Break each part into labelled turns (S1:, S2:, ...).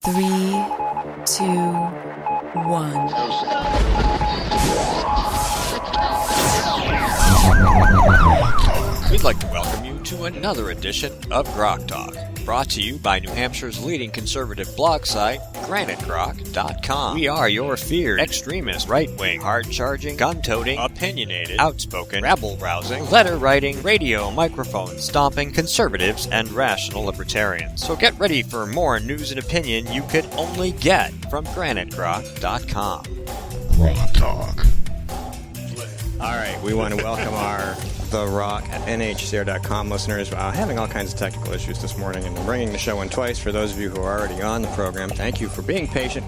S1: Three, two, one.
S2: We'd like to welcome you to another edition of Grok Talk, brought to you by New Hampshire's leading conservative blog site, GraniteGrok.com. We are your feared extremist, right-wing, hard-charging, gun-toting, opinionated, outspoken, rabble-rousing, letter-writing, radio microphone-stomping conservatives and rational libertarians. So get ready for more news and opinion you could only get from GraniteGrok.com.
S3: Grok Talk.
S4: All right, we want to welcome our The Rock at NHCR.com listeners. Having all kinds of technical issues this morning, and bringing the show in twice. For those of you who are already on the program, thank you for being patient.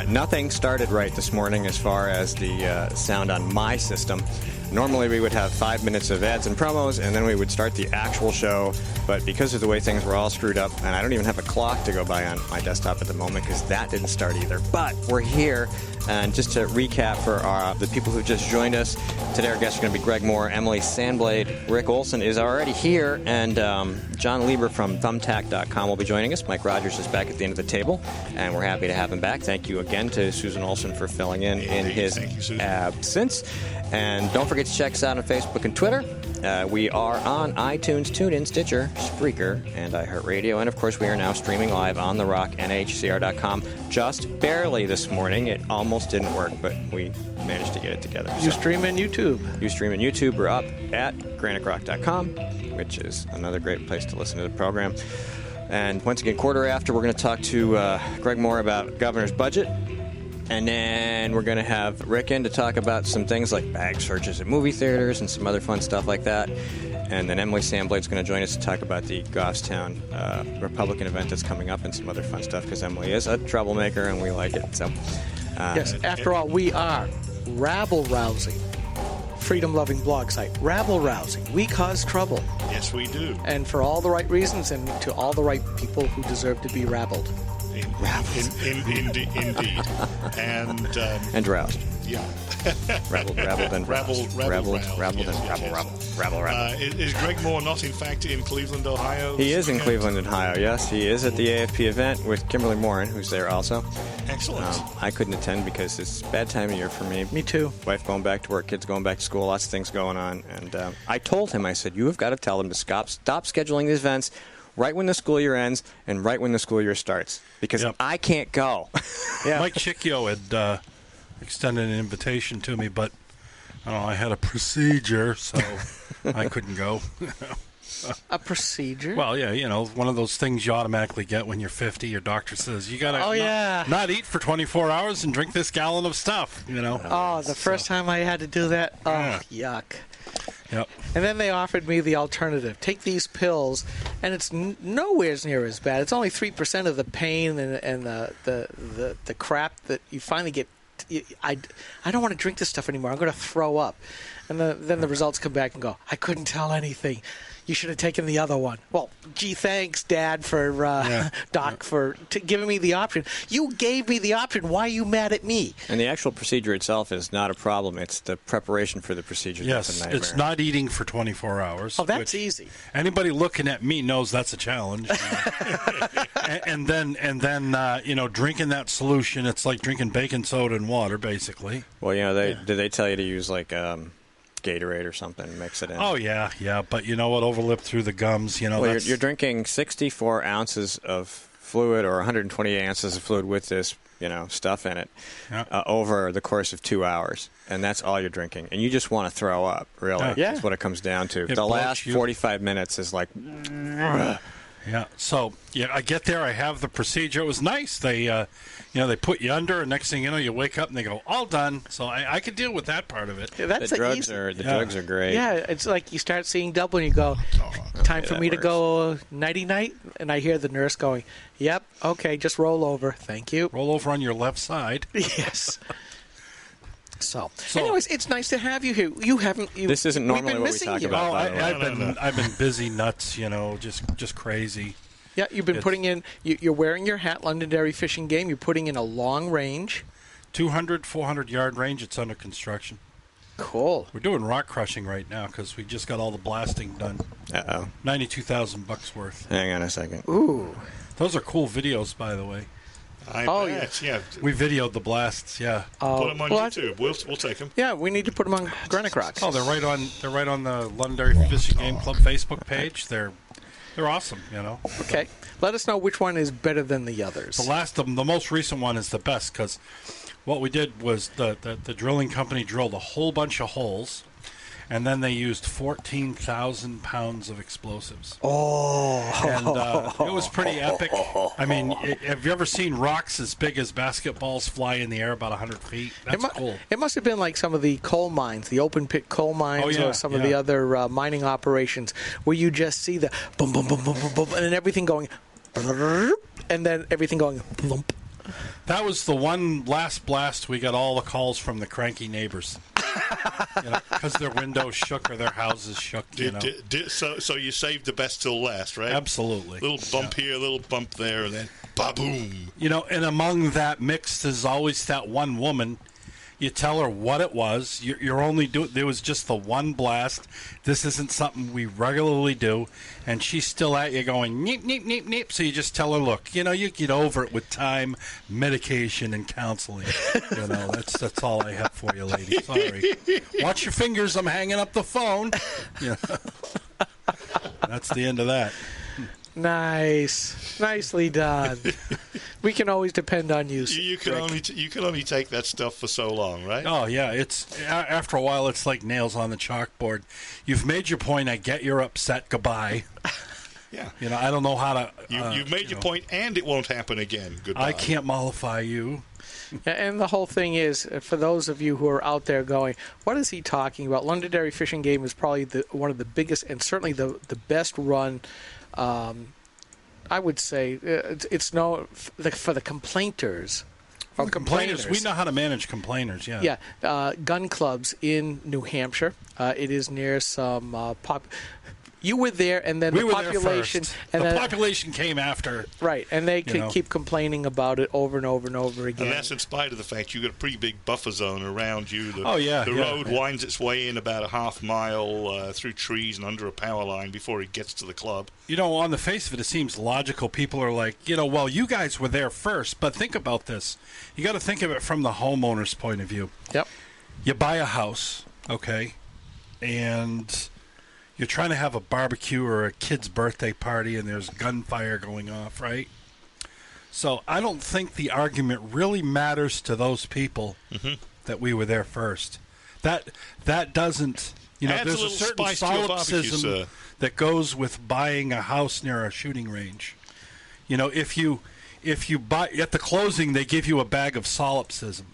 S4: Nothing started right this morning as far as the sound on my system. Normally we would have 5 minutes of ads and promos, and then we would start the actual show. But because of the way things were all screwed up, and I don't even have a clock to go by on my desktop at the moment because that didn't start either. But we're here. And just to recap for the people who just joined us, today our guests are going to be Greg Moore, Emily Sandblade, Rick Olson is already here, and John Lieber from Thumbtack.com will be joining us. Mike Rogers is back at the end of the table, and we're happy to have him back. Thank you again to Susan Olson for filling in his absence. And don't forget to check us out on Facebook and Twitter. We are on iTunes, TuneIn, Stitcher, Spreaker, and iHeartRadio. And, of course, we are now streaming live on The Rock, NHCR.com. Just barely this morning. It almost didn't work, but we managed to get it together.
S5: You stream in YouTube.
S4: You stream in YouTube. We're up at GraniteGrok.com, which is another great place to listen to the program. And once again, quarter after, we're going to talk to Greg Moore about governor's budget. And then we're going to have Rick in to talk about some things like bag searches at movie theaters and some other fun stuff like that. And then Emily Sandblade's going to join us to talk about the Goffstown Republican event that's coming up and some other fun stuff, because Emily is a troublemaker and we like it. So,
S5: yes, after all, we are rabble-rousing, freedom-loving blog site. Rabble-rousing. We cause trouble.
S3: Yes, we do.
S5: And for all the right reasons and to all the right people who deserve to be rabbled.
S3: Indeed.
S4: And roused.
S3: Yeah.
S4: Rabbled and roused. Rabbled.
S3: Is Greg Moore not, in fact, in Cleveland, Ohio?
S4: He is in Cleveland, Ohio, yes. He is at the AFP event with Kimberly Morin, who's there also.
S3: Excellent.
S4: I couldn't attend because it's a bad time of year for me.
S5: Me too.
S4: Wife going back to work, kids going back to school, lots of things going on. And I told him, I said, you have got to tell them to stop scheduling these events right when the school year ends and right when the school year starts, because I can't go.
S6: Yeah. Mike Chicchio had extended an invitation to me, but I had a procedure, so I couldn't go.
S5: A procedure?
S6: Well, yeah, one of those things you automatically get when you're 50. Your doctor says you got to not eat for 24 hours and drink this gallon of stuff,
S5: Oh, the first time I had to do that, yuck.
S6: Yep.
S5: And then they offered me the alternative. Take these pills, and it's nowhere near as bad. It's only 3% of the pain and the crap that you finally get. I don't want to drink this stuff anymore. I'm going to throw up. And then the results come back and go, I couldn't tell anything. You should have taken the other one. Well, gee, thanks, Dad, for Doc, for giving me the option. You gave me the option. Why are you mad at me?
S4: And the actual procedure itself is not a problem. It's the preparation for the procedure that's a nightmare.
S6: It's not eating for 24 hours.
S5: Oh, that's easy.
S6: Anybody looking at me knows that's a challenge. and then drinking that solution, it's like drinking baking soda and water, basically.
S4: Well, did they tell you to use like Gatorade or something, mix it in?
S6: Oh, yeah, but you know what? Overlip through the gums,
S4: Well, you're drinking 64 ounces of fluid or 128 ounces of fluid with this, stuff in it over the course of 2 hours. And that's all you're drinking. And you just want to throw up, really.
S5: Yeah.
S4: That's what it comes down to. The last 45 minutes is like...
S6: Yeah, so, I get there, I have the procedure. It was nice. They, they put you under, and next thing you know, you wake up and they go, all done. So I could deal with that part of it.
S5: Yeah, that's
S4: the drugs are great.
S5: Yeah, it's like you start seeing double and you go, time for me to go nighty-night, and I hear the nurse going, yep, okay, just roll over. Thank you.
S6: Roll over on your left side.
S5: Yes. So, anyways, it's nice to have you here.
S4: This isn't normally what we talk about.
S6: I've been busy nuts, just crazy.
S5: Yeah, you've been putting in. You're wearing your hat, Londonderry Fishing Game. You're putting in a long range,
S6: 200, 400 yard range. It's under construction.
S5: Cool.
S6: We're doing rock crushing right now because we just got all the blasting done.
S4: $92,000
S6: worth.
S4: Hang on a second.
S5: Ooh,
S6: those are cool videos, by the way.
S3: I
S5: Oh,
S3: bet. Yeah.
S6: We videoed the blasts. Yeah.
S3: Put them on
S5: well,
S3: YouTube. We'll take them.
S5: Yeah, we need to put them on Granite Rock.
S6: Oh, they're right on the Londonderry Fishing Game Club Facebook page. They're awesome.
S5: Okay. Let us know which one is better than the others.
S6: The most recent one is the best because what we did was the drilling company drilled a whole bunch of holes, and then they used 14,000 pounds of explosives.
S5: Oh.
S6: And it was pretty epic. I mean, have you ever seen rocks as big as basketballs fly in the air about 100 feet? That's cool.
S5: It must have been like some of the coal mines, the open pit coal mines, or some of the other mining operations where you just see the boom, boom, boom, boom, boom, boom, and then everything going, and then everything going plump.
S6: That was the one last blast we got all the calls from the cranky neighbors. Because their windows shook or their houses shook.
S3: So you saved the best till last, right?
S6: Absolutely.
S3: Little bump here, little bump there, and then ba-boom.
S6: And among that mix is always that one woman. You tell her what it was. You're only doing. There was just the one blast. This isn't something we regularly do, and she's still at you going neep neep neep neep. So you just tell her, look, you get over it with time, medication, and counseling. That's all I have for you, lady. Sorry. Watch your fingers. I'm hanging up the phone. That's the end of that.
S5: Nice, nicely done. We can always depend on you.
S3: You can only take that stuff for so long, right?
S6: Oh yeah, it's after a while it's like nails on the chalkboard. You've made your point. I get you're upset. Goodbye.
S3: Yeah.
S6: I don't know how to.
S3: You've made your point, and it won't happen again. Goodbye.
S6: I can't mollify you.
S5: And the whole thing is, for those of you who are out there going, what is he talking about? Londonderry Fishing Game is probably one of the biggest and certainly the best run. I would say it's for the complainers.
S6: For complainers, we know how to manage complainers. Yeah.
S5: Yeah, gun clubs in New Hampshire. It is near some You were there, and then the population. And
S6: the population came after.
S5: Right, and they keep complaining about it over and over and over again.
S3: And that's in spite of the fact you've got a pretty big buffer zone around you. The road winds its way in about a half mile through trees and under a power line before it gets to the club.
S6: On the face of it, it seems logical. People are like, well, you guys were there first, but think about this. You got to think of it from the homeowner's point of view.
S5: Yep.
S6: You buy a house, okay, and you're trying to have a barbecue or a kid's birthday party and there's gunfire going off, right? So I don't think the argument really matters to those people that we were there first. That doesn't, there's a certain solipsism that goes with buying a house near a shooting range. If you buy at the closing, they give you a bag of solipsism.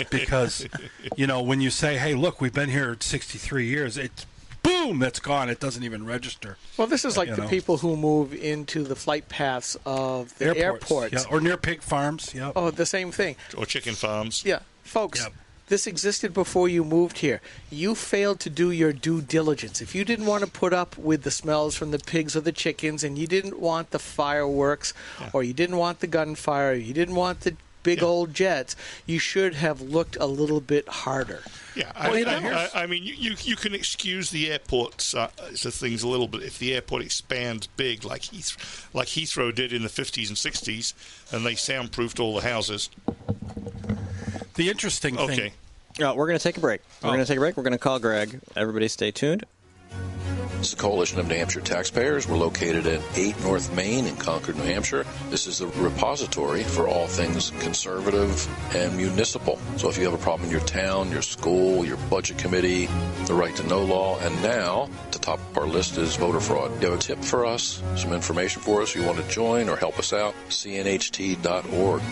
S6: Because when you say, hey, look, we've been here 63 years, it's boom, that's gone. It doesn't even register.
S5: Well, this is like the people who move into the flight paths of the airports.
S6: Yeah, or near pig farms. Yeah.
S5: Oh, the same thing.
S3: Or chicken farms.
S5: Yeah. Folks, this existed before you moved here. You failed to do your due diligence. If you didn't want to put up with the smells from the pigs or the chickens, and you didn't want the fireworks, or you didn't want the gunfire, or you didn't want the big old jets, you should have looked a little bit harder.
S3: Yeah, I mean, you can excuse the airport's things a little bit if the airport expands big, like Heathrow did in the 50s and 60s, and they soundproofed all the houses.
S6: The interesting thing.
S3: Okay.
S4: We're going to take a break. We're going to call Greg. Everybody stay tuned.
S7: This is the Coalition of New Hampshire Taxpayers. We're located at 8 North Main in Concord, New Hampshire. This is the repository for all things conservative and municipal. So if you have a problem in your town, your school, your budget committee, the right to know law, and now, at the top of our list is voter fraud. You have a tip for us, some information for us, you want to join or help us out, cnht.org.